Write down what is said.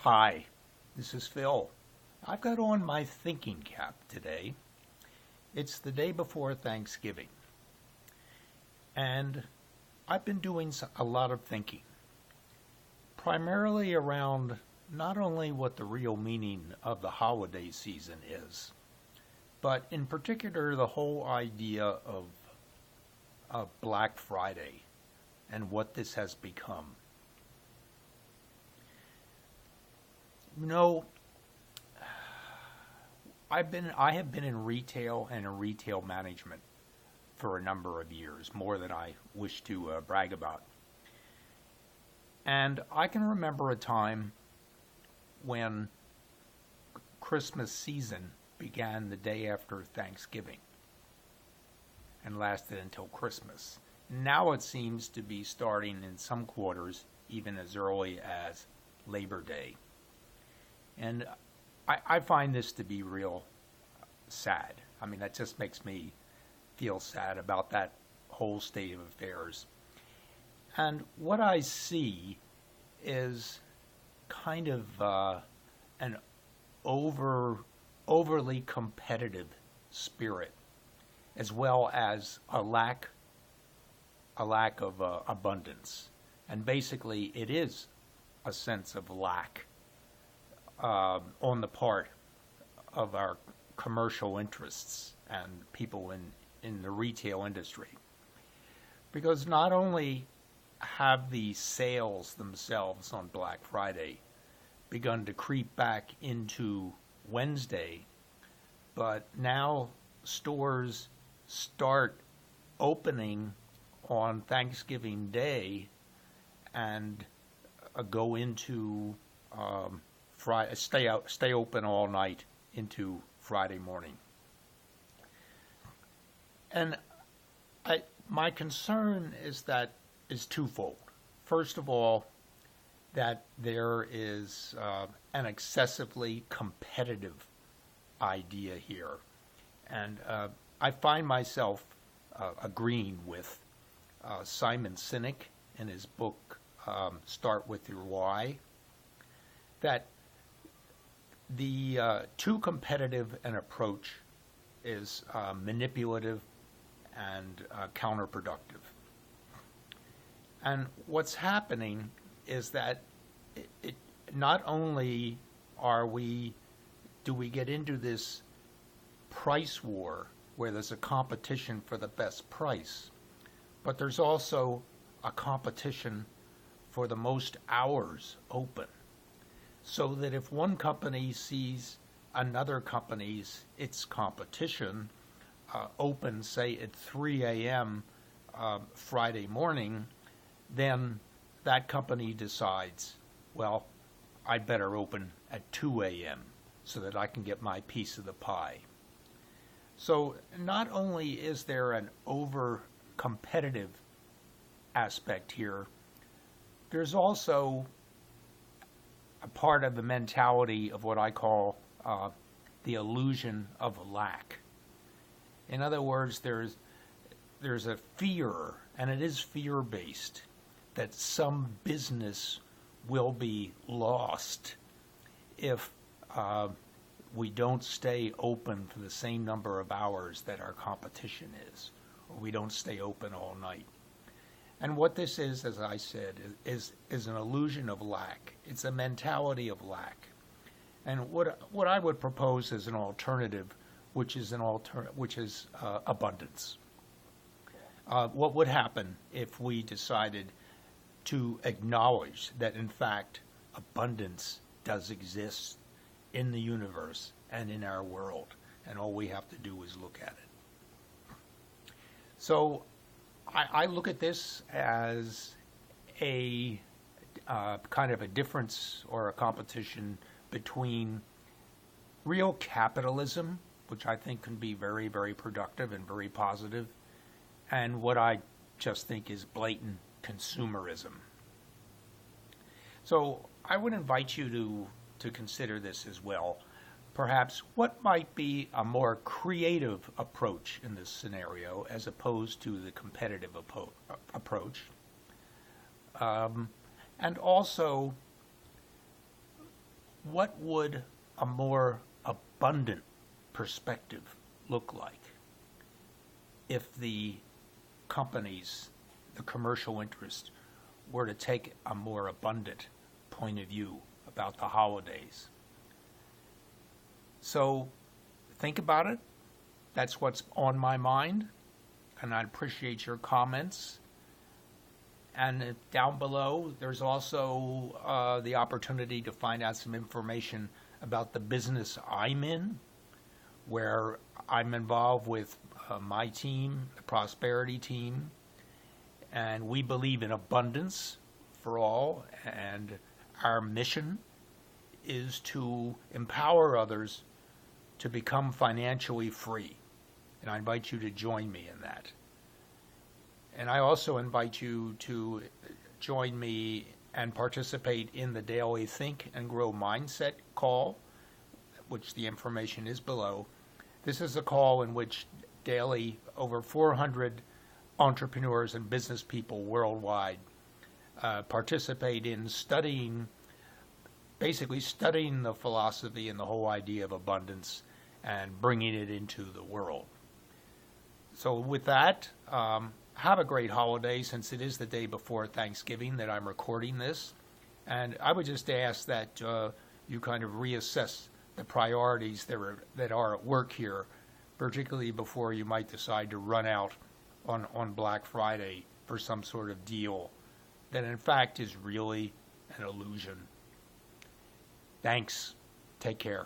Hi, this is Phil. I've got on my thinking cap today. It's the day before Thanksgiving. And I've been doing a lot of thinking, primarily around not only what the real meaning of the holiday season is, but in particular the whole idea of Black Friday and what this has become. You know, I have been in retail and in retail management for a number of years, more than I wish to brag about. And I can remember a time when Christmas season began the day after Thanksgiving and lasted until Christmas. Now it seems to be starting in some quarters even as early as Labor Day. And I find this to be real sad. I mean, that just makes me feel sad about that whole state of affairs. And what I see is kind of an overly competitive spirit, as well as a lack of abundance. And basically, it is a sense of lack on the part of our commercial interests and people in the retail industry. Because not only have the sales themselves on Black Friday begun to creep back into Wednesday, but now stores start opening on Thanksgiving Day and go into Friday, stay open all night into Friday morning. And my concern is twofold. First of all, that there is an excessively competitive idea here. And I find myself agreeing with Simon Sinek in his book, Start With Your Why, that the too competitive an approach is manipulative and counterproductive. And what's happening is that it not only do we get into this price war where there's a competition for the best price, but there's also a competition for the most hours open. So that if one company sees another company's, its competition, open, say, at 3 a.m. Friday morning, then that company decides, well, I'd better open at 2 a.m. so that I can get my piece of the pie. So not only is there an over-competitive aspect here, there's also a part of the mentality of what I call the illusion of lack. In other words, there's a fear, and it is fear-based, that some business will be lost if we don't stay open for the same number of hours that our competition is, or we don't stay open all night. And what this is, as I said, is an illusion of lack. It's a mentality of lack. And what I would propose as an alternative, which is abundance. What would happen if we decided to acknowledge that, in fact, abundance does exist in the universe and in our world, and all we have to do is look at it? So I look at this as a kind of a difference or a competition between real capitalism, which I think can be very, very productive and very positive, and what I just think is blatant consumerism. So I would invite you to consider this as well. Perhaps what might be a more creative approach in this scenario as opposed to the competitive approach. And also what would a more abundant perspective look like if the companies, the commercial interests, were to take a more abundant point of view about the holidays? So think about it. That's what's on my mind, and I'd appreciate your comments. And down below, there's also the opportunity to find out some information about the business I'm in, where I'm involved with my team, the Prosperity team, and we believe in abundance for all, and our mission is to empower others to become financially free. And I invite you to join me in that. And I also invite you to join me and participate in the daily Think and Grow Mindset call, which the information is below. This is a call in which daily over 400 entrepreneurs and business people worldwide participate in basically studying the philosophy and the whole idea of abundance and bringing it into the world. So with that, have a great holiday, since it is the day before Thanksgiving that I'm recording this. And I would just ask that you kind of reassess the priorities that are at work here, particularly before you might decide to run out on Black Friday for some sort of deal that in fact is really an illusion. Thanks. Take care.